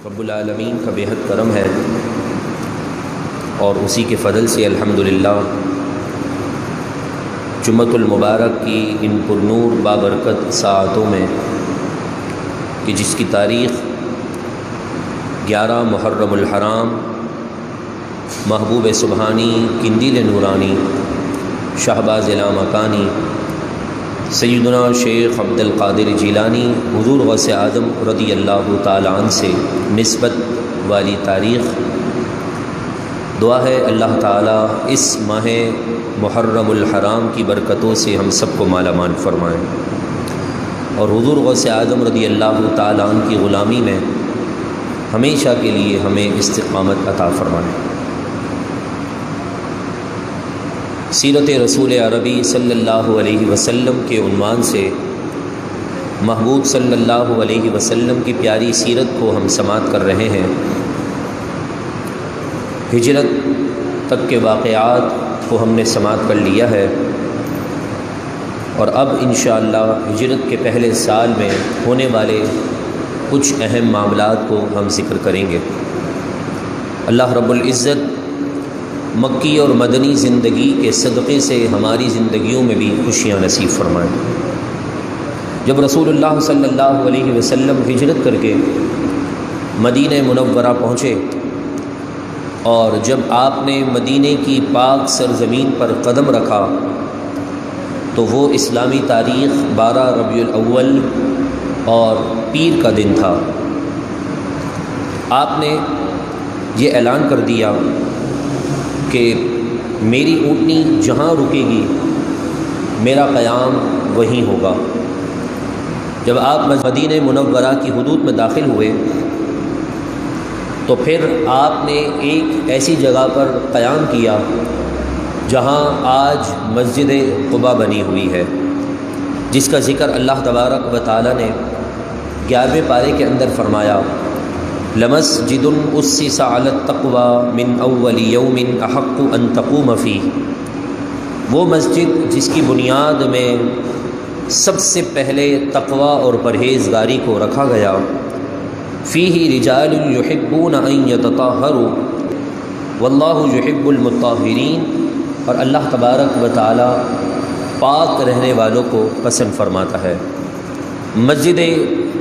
رب العالمین کا بےحد کرم ہے اور اسی کے فضل سے الحمدللہ جمعۃ المبارک کی ان پرنور بابرکت ساعتوں میں کہ جس کی تاریخ 11 محرم الحرام محبوب سبحانی قندیل نورانی شہباز لامکانی سیدنا شیخ عبد القادر جیلانی حضور غوث اعظم رضی اللہ تعالیٰ عنہ سے نسبت والی تاریخ۔ دعا ہے اللہ تعالیٰ اس ماہ محرم الحرام کی برکتوں سے ہم سب کو مالا مال فرمائیں اور حضور غوث اعظم رضی اللہ تعالیٰ عنہ کی غلامی میں ہمیشہ کے لیے ہمیں استقامت عطا فرمائیں۔ سیرت رسول عربی صلی اللہ علیہ وسلم کے عنوان سے محبوب صلی اللہ علیہ وسلم کی پیاری سیرت کو ہم سماعت کر رہے ہیں۔ ہجرت تک کے واقعات کو ہم نے سماعت کر لیا ہے اور اب انشاءاللہ ہجرت کے پہلے سال میں ہونے والے کچھ اہم معاملات کو ہم ذکر کریں گے۔ اللہ رب العزت مکی اور مدنی زندگی کے صدقے سے ہماری زندگیوں میں بھی خوشیاں نصیب فرمائیں۔ جب رسول اللہ صلی اللہ علیہ وسلم ہجرت کر کے مدینہ منورہ پہنچے اور جب آپ نے مدینہ کی پاک سرزمین پر قدم رکھا تو وہ اسلامی تاریخ 12 ربیع الاول اور پیر کا دن تھا۔ آپ نے یہ اعلان کر دیا کہ میری اونٹنی جہاں رکے گی میرا قیام وہیں ہوگا۔ جب آپ مدینہ منورہ کی حدود میں داخل ہوئے تو پھر آپ نے ایک ایسی جگہ پر قیام کیا جہاں آج مسجد قباء بنی ہوئی ہے، جس کا ذکر اللہ تبارک و تعالی نے 11ویں پارے کے اندر فرمایا، لمسجد اسس علی التقوی من اول یوم احق ان تقوم فیہ۔ وہ مسجد جس کی بنیاد میں سب سے پہلے تقوی اور پرہیزگاری کو رکھا گیا، فیہ رجال یحبون ان یتطہروا واللہ یحب المطہرین، اور اللہ تبارک و تعالی پاک رہنے والوں کو پسند فرماتا ہے۔ مسجد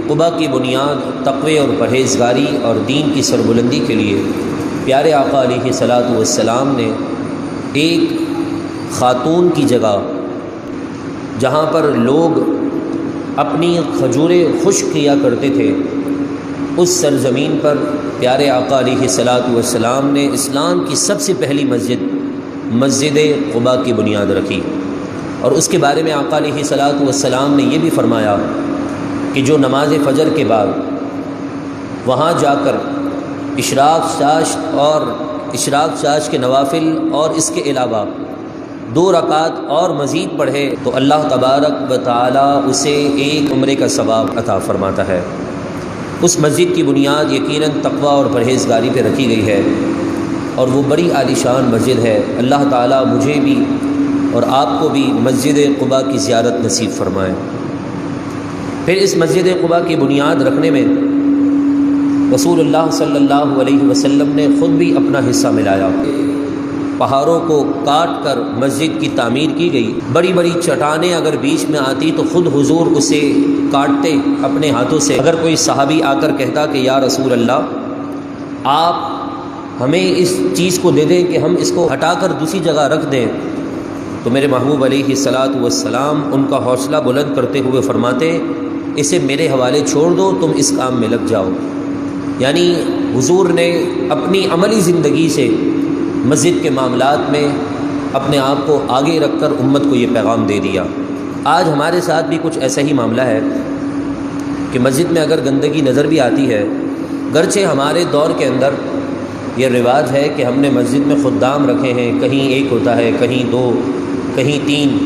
قباء کی بنیاد تقوی اور پرہیزگاری اور دین کی سربلندی کے لیے پیارے آقا علیہ الصلاۃ والسلام نے ایک خاتون کی جگہ جہاں پر لوگ اپنی کھجوریں خشک کیا کرتے تھے، اس سرزمین پر پیارے آقا علیہ الصلاۃ والسلام نے اسلام کی سب سے پہلی مسجد قباء کی بنیاد رکھی۔ اور اس کے بارے میں آقا علیہ الصلاۃ والسلام نے یہ بھی فرمایا کہ جو نماز فجر کے بعد وہاں جا کر اشراق چاش کے نوافل اور اس کے علاوہ 2 رکعات اور مزید پڑھے تو اللہ تبارک و تعالی اسے ایک عمرے کا ثواب عطا فرماتا ہے۔ اس مسجد کی بنیاد یقیناً تقوی اور پرہیزگاری پہ رکھی گئی ہے اور وہ بڑی عالیشان مسجد ہے۔ اللہ تعالی مجھے بھی اور آپ کو بھی مسجد قباء کی زیارت نصیب فرمائے۔ پھر اس مسجد قباء کی بنیاد رکھنے میں رسول اللہ صلی اللہ علیہ وسلم نے خود بھی اپنا حصہ ملایا۔ پہاڑوں کو کاٹ کر مسجد کی تعمیر کی گئی۔ بڑی بڑی چٹانیں اگر بیچ میں آتی تو خود حضور اسے کاٹتے اپنے ہاتھوں سے۔ اگر کوئی صحابی آ کر کہتا کہ یا رسول اللہ آپ ہمیں اس چیز کو دے دیں کہ ہم اس کو ہٹا کر دوسری جگہ رکھ دیں، تو میرے محبوب علیہ الصلاۃ والسلام ان کا حوصلہ بلند کرتے ہوئے فرماتے اسے میرے حوالے چھوڑ دو، تم اس کام میں لگ جاؤ۔ یعنی حضور نے اپنی عملی زندگی سے مسجد کے معاملات میں اپنے آپ کو آگے رکھ کر امت کو یہ پیغام دے دیا۔ آج ہمارے ساتھ بھی کچھ ایسا ہی معاملہ ہے کہ مسجد میں اگر گندگی نظر بھی آتی ہے، گرچہ ہمارے دور کے اندر یہ رواج ہے کہ ہم نے مسجد میں خدام رکھے ہیں، کہیں 1 ہوتا ہے، کہیں 2، کہیں 3،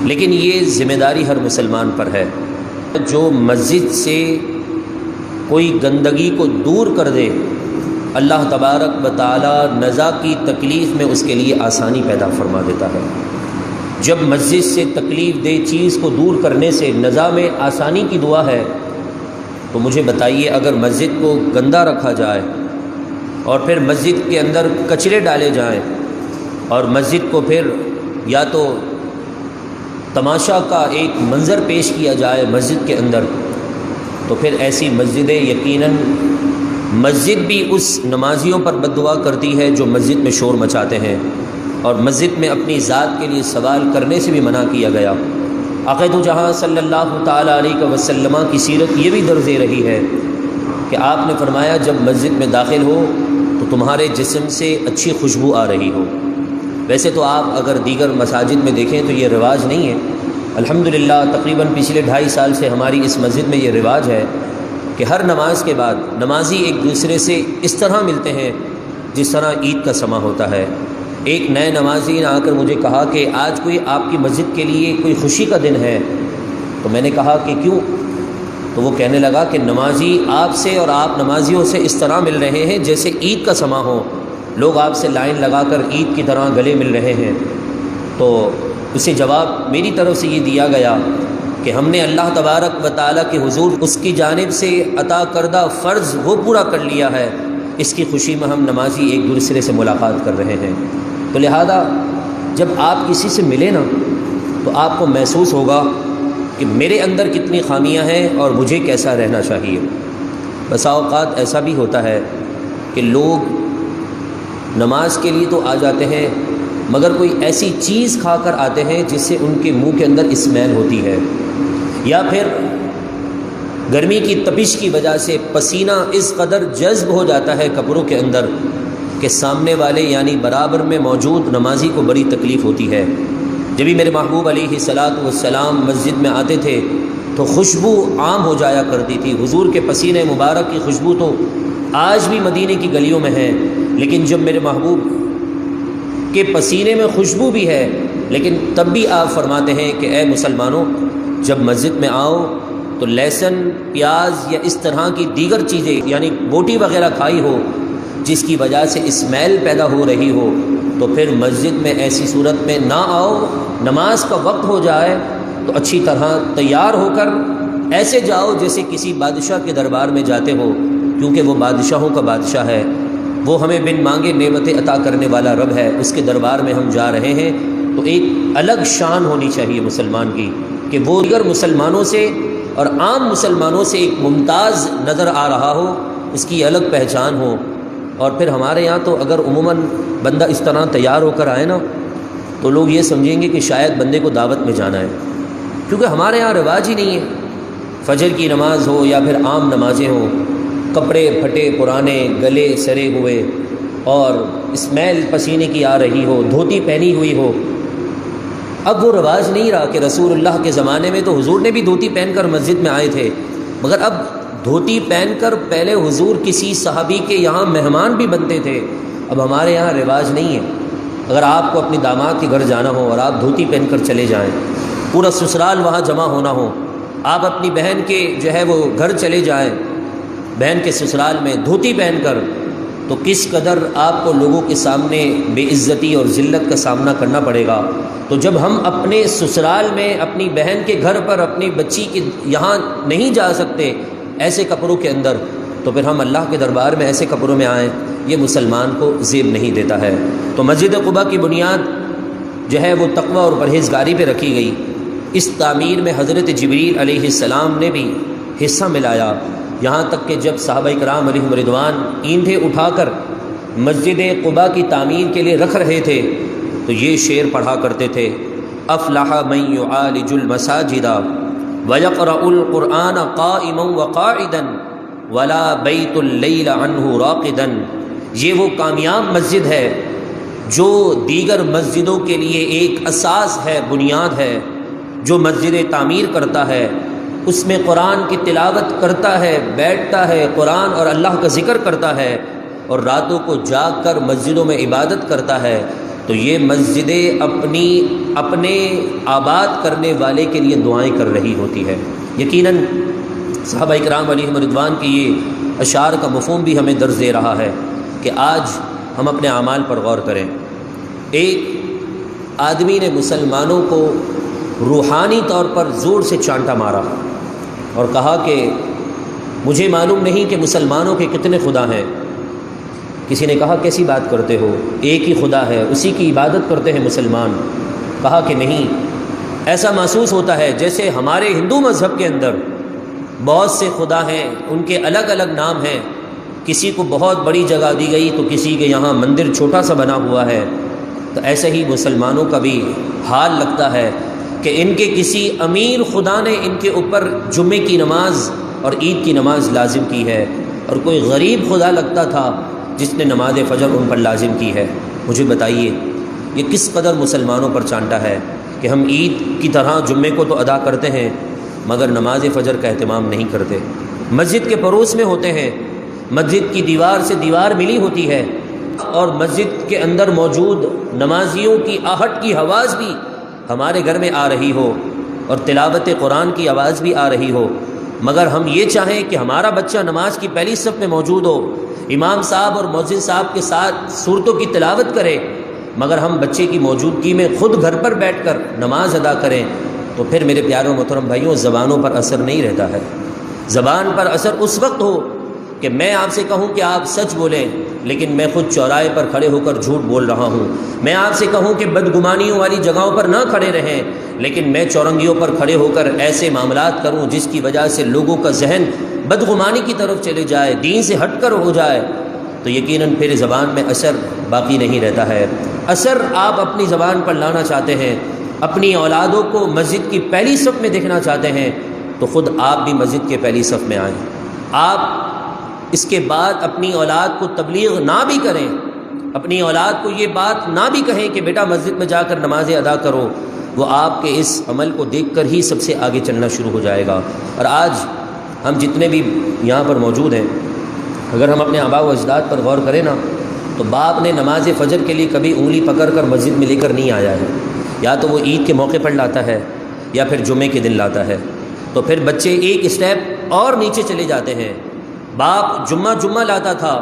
لیکن یہ ذمہ داری ہر مسلمان پر ہے۔ جو مسجد سے کوئی گندگی کو دور کر دے، اللہ تبارک و تعالی نزا کی تکلیف میں اس کے لیے آسانی پیدا فرما دیتا ہے۔ جب مسجد سے تکلیف دہ چیز کو دور کرنے سے نزا میں آسانی کی دعا ہے تو مجھے بتائیے اگر مسجد کو گندہ رکھا جائے اور پھر مسجد کے اندر کچرے ڈالے جائیں اور مسجد کو پھر یا تو تماشا کا ایک منظر پیش کیا جائے مسجد کے اندر، تو پھر ایسی مسجدیں یقیناً مسجد بھی اس نمازیوں پر بد دعا کرتی ہے جو مسجد میں شور مچاتے ہیں، اور مسجد میں اپنی ذات کے لیے سوال کرنے سے بھی منع کیا گیا۔ عقید جہاں صلی اللہ تعالیٰ علیہ وسلم کی سیرت یہ بھی درج دے رہی ہے کہ آپ نے فرمایا جب مسجد میں داخل ہو تو تمہارے جسم سے اچھی خوشبو آ رہی ہو۔ ویسے تو آپ اگر دیگر مساجد میں دیکھیں تو یہ رواج نہیں ہے، الحمدللہ تقریباً پچھلے 2.5 سال سے ہماری اس مسجد میں یہ رواج ہے کہ ہر نماز کے بعد نمازی ایک دوسرے سے اس طرح ملتے ہیں جس طرح عید کا سماں ہوتا ہے۔ ایک نئے نمازی نے آ کر مجھے کہا کہ آج کوئی آپ کی مسجد کے لیے کوئی خوشی کا دن ہے، تو میں نے کہا کہ کیوں؟ تو وہ کہنے لگا کہ نمازی آپ سے اور آپ نمازیوں سے اس طرح مل رہے ہیں جیسے عید کا سماں ہو، لوگ آپ سے لائن لگا کر عید کی طرح گلے مل رہے ہیں۔ تو اسے جواب میری طرف سے یہ دیا گیا کہ ہم نے اللہ تبارک و تعالیٰ کے حضور اس کی جانب سے عطا کردہ فرض وہ پورا کر لیا ہے، اس کی خوشی میں ہم نمازی ایک دوسرے سے ملاقات کر رہے ہیں۔ تو لہذا جب آپ کسی سے ملیں نا تو آپ کو محسوس ہوگا کہ میرے اندر کتنی خامیاں ہیں اور مجھے کیسا رہنا چاہیے۔ بسا اوقات ایسا بھی ہوتا ہے کہ لوگ نماز کے لیے تو آ جاتے ہیں مگر کوئی ایسی چیز کھا کر آتے ہیں جس سے ان کے منہ کے اندر اسمیل ہوتی ہے، یا پھر گرمی کی تپش کی وجہ سے پسینہ اس قدر جذب ہو جاتا ہے کپڑوں کے اندر کہ سامنے والے یعنی برابر میں موجود نمازی کو بڑی تکلیف ہوتی ہے۔ جب بھی میرے محبوب علیہ الصلاۃ والسلام مسجد میں آتے تھے تو خوشبو عام ہو جایا کرتی تھی، حضور کے پسینے مبارک کی خوشبو تو آج بھی مدینے کی گلیوں میں ہے، لیکن جب میرے محبوب کے پسینے میں خوشبو بھی ہے لیکن تب بھی آپ فرماتے ہیں کہ اے مسلمانوں جب مسجد میں آؤ تو لہسن، پیاز یا اس طرح کی دیگر چیزیں یعنی بوٹی وغیرہ کھائی ہو جس کی وجہ سے اسمیل پیدا ہو رہی ہو تو پھر مسجد میں ایسی صورت میں نہ آؤ۔ نماز کا وقت ہو جائے تو اچھی طرح تیار ہو کر ایسے جاؤ جیسے کسی بادشاہ کے دربار میں جاتے ہو، کیونکہ وہ بادشاہوں کا بادشاہ ہے، وہ ہمیں بن مانگے نعمتیں عطا کرنے والا رب ہے، اس کے دربار میں ہم جا رہے ہیں تو ایک الگ شان ہونی چاہیے مسلمان کی کہ وہ دیگر مسلمانوں سے اور عام مسلمانوں سے ایک ممتاز نظر آ رہا ہو، اس کی الگ پہچان ہو۔ اور پھر ہمارے یہاں تو اگر عموماً بندہ اس طرح تیار ہو کر آئے نا تو لوگ یہ سمجھیں گے کہ شاید بندے کو دعوت میں جانا ہے، کیونکہ ہمارے یہاں رواج ہی نہیں ہے۔ فجر کی نماز ہو یا پھر عام نمازیں ہوں، کپڑے پھٹے پرانے، گلے سرے ہوئے اور اسمیل پسینے کی آ رہی ہو، دھوتی پہنی ہوئی ہو۔ اب وہ رواج نہیں رہا کہ رسول اللہ کے زمانے میں تو حضور نے بھی دھوتی پہن کر مسجد میں آئے تھے، مگر اب دھوتی پہن کر پہلے حضور کسی صحابی کے یہاں مہمان بھی بنتے تھے، اب ہمارے یہاں رواج نہیں ہے۔ اگر آپ کو اپنی داماد کے گھر جانا ہو اور آپ دھوتی پہن کر چلے جائیں، پورا سسرال وہاں جمع ہونا ہو، آپ اپنی بہن کے جو ہے وہ گھر چلے جائیں، بہن کے سسرال میں دھوتی پہن کر، تو کس قدر آپ کو لوگوں کے سامنے بے عزتی اور ذلت کا سامنا کرنا پڑے گا۔ تو جب ہم اپنے سسرال میں اپنی بہن کے گھر پر اپنی بچی کے یہاں نہیں جا سکتے ایسے کپڑوں کے اندر، تو پھر ہم اللہ کے دربار میں ایسے کپڑوں میں آئیں، یہ مسلمان کو زیب نہیں دیتا ہے۔ تو مسجد قباء کی بنیاد جو ہے وہ تقوی اور پرہیزگاری پہ رکھی گئی۔ اس تعمیر میں حضرت جبریل علیہ السلام نے بھی حصہ ملایا، یہاں تک کہ جب صحابہ کرام علیہم رضوان اینٹیں اٹھا کر مسجد قباء کی تعمیر کے لیے رکھ رہے تھے تو یہ شعر پڑھا کرتے تھے: افلح من یعالج المساجد ویقرأ القرآن قائما وقاعدا ولا بیت اللیل عنہ راقدا۔ یہ وہ کامیاب مسجد ہے جو دیگر مسجدوں کے لیے ایک اساس ہے، بنیاد ہے، جو مسجد تعمیر کرتا ہے، اس میں قرآن کی تلاوت کرتا ہے، بیٹھتا ہے، قرآن اور اللہ کا ذکر کرتا ہے اور راتوں کو جاگ کر مسجدوں میں عبادت کرتا ہے، تو یہ مسجدیں اپنے آباد کرنے والے کے لیے دعائیں کر رہی ہوتی ہے۔ یقیناً صحابہ کرام علیہم رضوان کی یہ اشعار کا مفہوم بھی ہمیں درس دے رہا ہے کہ آج ہم اپنے اعمال پر غور کریں۔ ایک آدمی نے مسلمانوں کو روحانی طور پر زور سے چانٹا مارا اور کہا کہ مجھے معلوم نہیں کہ مسلمانوں کے کتنے خدا ہیں۔ کسی نے کہا کیسی بات کرتے ہو، ایک ہی خدا ہے، اسی کی عبادت کرتے ہیں مسلمان۔ کہا کہ نہیں، ایسا محسوس ہوتا ہے جیسے ہمارے ہندو مذہب کے اندر بہت سے خدا ہیں، ان کے الگ الگ نام ہیں، کسی کو بہت بڑی جگہ دی گئی تو کسی کے یہاں مندر چھوٹا سا بنا ہوا ہے۔ تو ایسا ہی مسلمانوں کا بھی حال لگتا ہے کہ ان کے کسی امیر خدا نے ان کے اوپر جمعے کی نماز اور عید کی نماز لازم کی ہے، اور کوئی غریب خدا لگتا تھا جس نے نماز فجر ان پر لازم کی ہے۔ مجھے بتائیے یہ کس قدر مسلمانوں پر چانٹا ہے کہ ہم عید کی طرح جمعے کو تو ادا کرتے ہیں مگر نماز فجر کا اہتمام نہیں کرتے۔ مسجد کے پڑوس میں ہوتے ہیں، مسجد کی دیوار سے دیوار ملی ہوتی ہے، اور مسجد کے اندر موجود نمازیوں کی آہٹ کی آواز بھی ہمارے گھر میں آ رہی ہو، اور تلاوت قرآن کی آواز بھی آ رہی ہو، مگر ہم یہ چاہیں کہ ہمارا بچہ نماز کی پہلی صف میں موجود ہو، امام صاحب اور مؤذن صاحب کے ساتھ سورتوں کی تلاوت کرے، مگر ہم بچے کی موجودگی میں خود گھر پر بیٹھ کر نماز ادا کریں، تو پھر میرے پیاروں محترم بھائیوں زبانوں پر اثر نہیں رہتا ہے۔ زبان پر اثر اس وقت ہو کہ میں آپ سے کہوں کہ آپ سچ بولیں لیکن میں خود چوراہے پر کھڑے ہو کر جھوٹ بول رہا ہوں، میں آپ سے کہوں کہ بدگمانیوں والی جگہوں پر نہ کھڑے رہیں لیکن میں چورنگیوں پر کھڑے ہو کر ایسے معاملات کروں جس کی وجہ سے لوگوں کا ذہن بدگمانی کی طرف چلے جائے، دین سے ہٹ کر ہو جائے، تو یقیناً پھر زبان میں اثر باقی نہیں رہتا ہے۔ اثر آپ اپنی زبان پر لانا چاہتے ہیں، اپنی اولادوں کو مسجد کی پہلی صف میں دیکھنا چاہتے ہیں تو خود آپ بھی مسجد کے پہلی صف میں آئیں۔ آپ اس کے بعد اپنی اولاد کو تبلیغ نہ بھی کریں، اپنی اولاد کو یہ بات نہ بھی کہیں کہ بیٹا مسجد میں جا کر نمازیں ادا کرو، وہ آپ کے اس عمل کو دیکھ کر ہی سب سے آگے چلنا شروع ہو جائے گا۔ اور آج ہم جتنے بھی یہاں پر موجود ہیں، اگر ہم اپنے آباء و اجداد پر غور کریں نا تو باپ نے نماز فجر کے لیے کبھی انگلی پکڑ کر مسجد میں لے کر نہیں آیا ہے، یا تو وہ عید کے موقع پر لاتا ہے یا پھر جمعے کے دن لاتا ہے، تو پھر بچے ایک اسٹیپ اور نیچے چلے جاتے ہیں۔ باپ جمعہ لاتا تھا،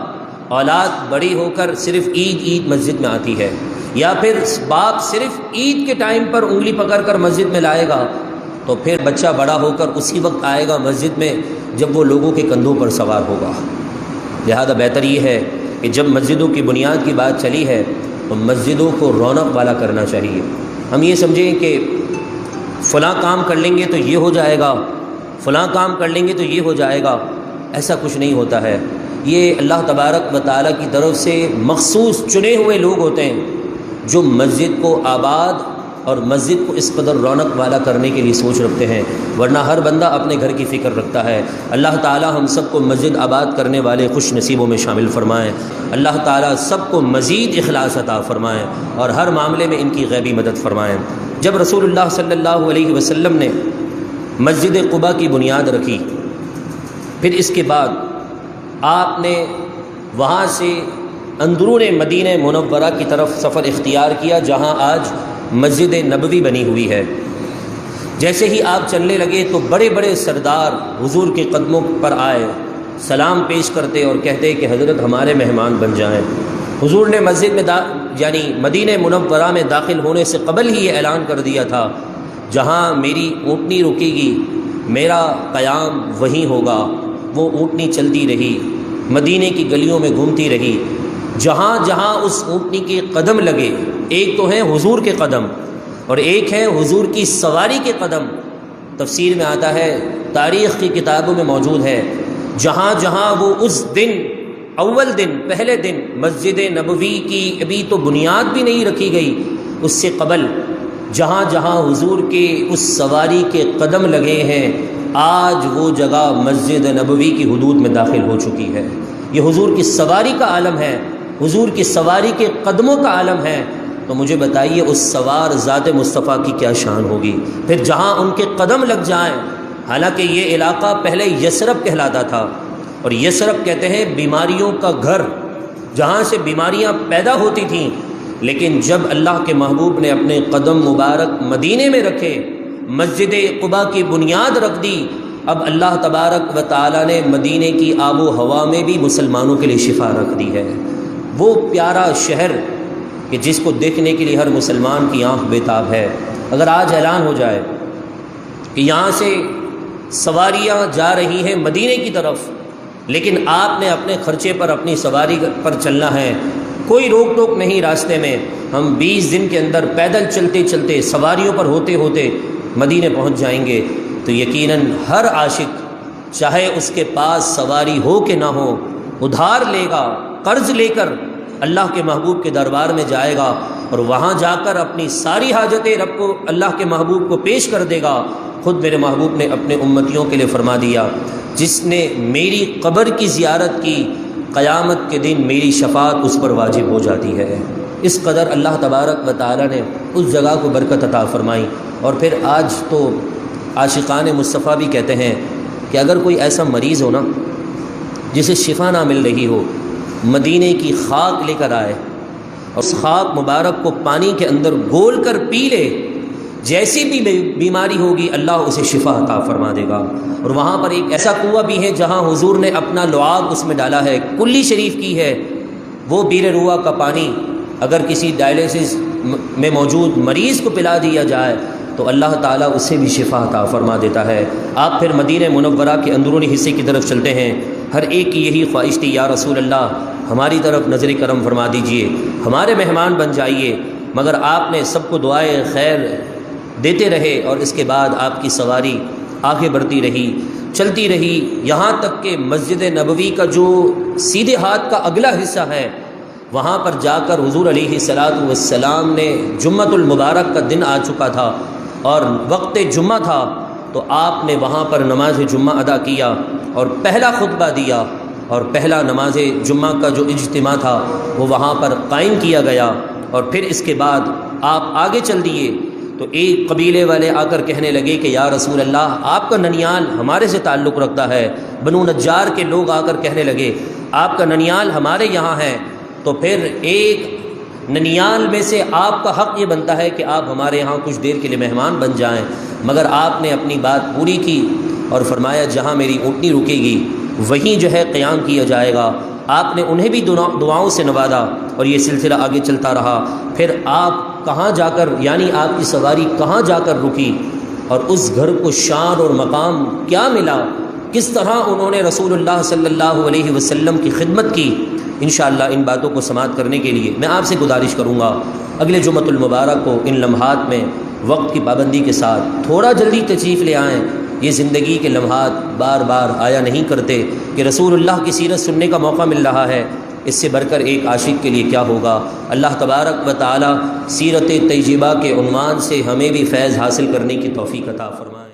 اولاد بڑی ہو کر صرف عید مسجد میں آتی ہے، یا پھر باپ صرف عید کے ٹائم پر انگلی پکڑ کر مسجد میں لائے گا تو پھر بچہ بڑا ہو کر اسی وقت آئے گا مسجد میں جب وہ لوگوں کے کندھوں پر سوار ہوگا۔ لہذا بہتر یہ ہے کہ جب مسجدوں کی بنیاد کی بات چلی ہے تو مسجدوں کو رونق والا کرنا چاہیے۔ ہم یہ سمجھیں کہ فلاں کام کر لیں گے تو یہ ہو جائے گا، فلاں کام کر لیں گے تو یہ ہو جائے گا، ایسا کچھ نہیں ہوتا ہے۔ یہ اللہ تبارک و تعالیٰ کی طرف سے مخصوص چنے ہوئے لوگ ہوتے ہیں جو مسجد کو آباد اور مسجد کو اس قدر رونق والا کرنے کے لیے سوچ رکھتے ہیں، ورنہ ہر بندہ اپنے گھر کی فکر رکھتا ہے۔ اللہ تعالیٰ ہم سب کو مسجد آباد کرنے والے خوش نصیبوں میں شامل فرمائیں، اللہ تعالیٰ سب کو مزید اخلاص عطا فرمائیں اور ہر معاملے میں ان کی غیبی مدد فرمائیں۔ جب رسول اللہ صلی اللہ علیہ وسلم نے مسجد قباء کی بنیاد رکھی، پھر اس کے بعد آپ نے وہاں سے اندرون مدینہ منورہ کی طرف سفر اختیار کیا جہاں آج مسجد نبوی بنی ہوئی ہے۔ جیسے ہی آپ چلنے لگے تو بڑے بڑے سردار حضور کے قدموں پر آئے، سلام پیش کرتے اور کہتے کہ حضرت ہمارے مہمان بن جائیں۔ حضور نے مسجد میں یعنی مدینہ منورہ میں داخل ہونے سے قبل ہی یہ اعلان کر دیا تھا، جہاں میری اونٹنی رکے گی میرا قیام وہیں ہوگا۔ وہ اونٹنی چلتی رہی، مدینے کی گلیوں میں گھومتی رہی، جہاں جہاں اس اونٹنی کے قدم لگے، ایک تو ہیں حضور کے قدم اور ایک ہے حضور کی سواری کے قدم۔ تفسیر میں آتا ہے، تاریخ کی کتابوں میں موجود ہے، جہاں جہاں وہ اس دن اول دن پہلے دن مسجد نبوی کی ابھی تو بنیاد بھی نہیں رکھی گئی، اس سے قبل جہاں جہاں حضور کے اس سواری کے قدم لگے ہیں آج وہ جگہ مسجد نبوی کی حدود میں داخل ہو چکی ہے۔ یہ حضور کی سواری کا عالم ہے، حضور کی سواری کے قدموں کا عالم ہے، تو مجھے بتائیے اس سوار ذات مصطفیٰ کی کیا شان ہوگی۔ پھر جہاں ان کے قدم لگ جائیں، حالانکہ یہ علاقہ پہلے یثرب کہلاتا تھا، اور یثرب کہتے ہیں بیماریوں کا گھر، جہاں سے بیماریاں پیدا ہوتی تھیں، لیکن جب اللہ کے محبوب نے اپنے قدم مبارک مدینے میں رکھے، مسجد قباء کی بنیاد رکھ دی، اب اللہ تبارک و تعالیٰ نے مدینے کی آب و ہوا میں بھی مسلمانوں کے لیے شفا رکھ دی ہے۔ وہ پیارا شہر کہ جس کو دیکھنے کے لیے ہر مسلمان کی آنکھ بے تاب ہے۔ اگر آج اعلان ہو جائے کہ یہاں سے سواریاں جا رہی ہیں مدینے کی طرف، لیکن آپ نے اپنے خرچے پر اپنی سواری پر چلنا ہے، کوئی روک ٹوک نہیں راستے میں۔ ہم 20 دن کے اندر پیدل چلتے چلتے سواریوں پر ہوتے ہوتے مدینے پہنچ جائیں گے، تو یقیناً ہر عاشق چاہے اس کے پاس سواری ہو کہ نہ ہو، ادھار لے گا، قرض لے کر اللہ کے محبوب کے دربار میں جائے گا، اور وہاں جا کر اپنی ساری حاجتیں رب کو، اللہ کے محبوب کو پیش کر دے گا۔ خود میرے محبوب نے اپنے امتیوں کے لیے فرما دیا، جس نے میری قبر کی زیارت کی، قیامت کے دن میری شفاعت اس پر واجب ہو جاتی ہے۔ اس قدر اللہ تبارک و تعالی نے اس جگہ کو برکت عطا فرمائی۔ اور پھر آج تو عاشقان مصطفیٰ بھی کہتے ہیں کہ اگر کوئی ایسا مریض ہو نا جسے شفا نہ مل رہی ہو، مدینے کی خاک لے کر آئے اور اس خاک مبارک کو پانی کے اندر گول کر پی لے، جیسی بھی بیماری ہوگی اللہ اسے شفا عطا فرما دے گا۔ اور وہاں پر ایک ایسا کنواں بھی ہے جہاں حضور نے اپنا لعاب اس میں ڈالا ہے، کلی شریف کی ہے، وہ بیر روا کا پانی اگر کسی ڈائلیسس میں موجود مریض کو پلا دیا جائے تو اللہ تعالیٰ اسے بھی شفا عطا فرما دیتا ہے۔ آپ پھر مدینہ منورہ کے اندرونی حصے کی طرف چلتے ہیں، ہر ایک کی یہی خواہش تھی، یا رسول اللہ ہماری طرف نظر کرم فرما دیجئے، ہمارے مہمان بن جائیے، مگر آپ نے سب کو دعائے خیر دیتے رہے، اور اس کے بعد آپ کی سواری آگے بڑھتی رہی، چلتی رہی، یہاں تک کہ مسجد نبوی کا جو سیدھے ہاتھ کا اگلا حصہ ہے وہاں پر جا کر حضور علیہ الصلاۃ والسلام نے جمعۃ المبارک کا دن آ چکا تھا اور وقت جمعہ تھا، تو آپ نے وہاں پر نماز جمعہ ادا کیا اور پہلا خطبہ دیا، اور پہلا نماز جمعہ کا جو اجتماع تھا وہ وہاں پر قائم کیا گیا۔ اور پھر اس کے بعد آپ آگے چل دیے تو ایک قبیلے والے آ کر کہنے لگے کہ یا رسول اللہ آپ کا ننیال ہمارے سے تعلق رکھتا ہے، بنو نجار کے لوگ آ کر کہنے لگے آپ کا ننیال ہمارے یہاں ہے، تو پھر ایک ننیال میں سے آپ کا حق یہ بنتا ہے کہ آپ ہمارے یہاں کچھ دیر کے لیے مہمان بن جائیں، مگر آپ نے اپنی بات پوری کی اور فرمایا جہاں میری اونٹنی رکے گی وہیں جو ہے قیام کیا جائے گا۔ آپ نے انہیں بھی دعاؤں سے نوازا اور یہ سلسلہ آگے چلتا رہا۔ پھر آپ کہاں جا کر، یعنی آپ کی سواری کہاں جا کر رکی اور اس گھر کو شان اور مقام کیا ملا، کس طرح انہوں نے رسول اللہ صلی اللہ علیہ وسلم کی خدمت کی، انشاءاللہ ان باتوں کو سماعت کرنے کے لیے میں آپ سے گزارش کروں گا اگلے جمعۃ المبارک کو ان لمحات میں وقت کی پابندی کے ساتھ تھوڑا جلدی تشریف لے آئیں۔ یہ زندگی کے لمحات بار بار آیا نہیں کرتے کہ رسول اللہ کی سیرت سننے کا موقع مل رہا ہے، اس سے بڑھ کر ایک عاشق کے لیے کیا ہوگا۔ اللہ تبارک و تعالی سیرت طیبہ کے عنوان سے ہمیں بھی فیض حاصل کرنے کی توفیق عطا فرمائے۔